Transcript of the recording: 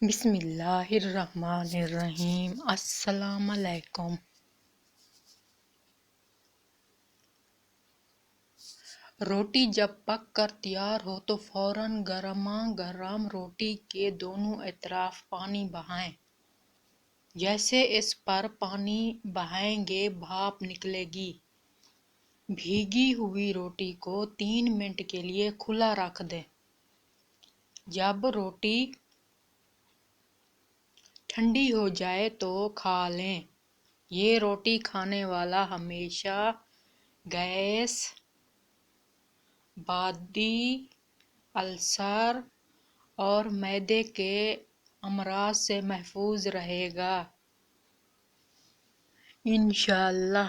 بسم اللہ الرحمن الرحیم۔ السلام علیکم۔ روٹی جب پک کر تیار ہو تو فوراً گرما گرم روٹی کے دونوں اطراف پانی بہائیں۔ جیسے اس پر پانی بہائیں گے بھاپ نکلے گی۔ بھیگی ہوئی روٹی کو 3 منٹ کے لیے کھلا رکھ دیں۔ جب روٹی ٹھنڈی ہو جائے تو کھا لیں۔ یہ روٹی کھانے والا ہمیشہ گیس، بادی، السر اور معدے کے امراض سے محفوظ رہے گا۔ انشاءاللہ۔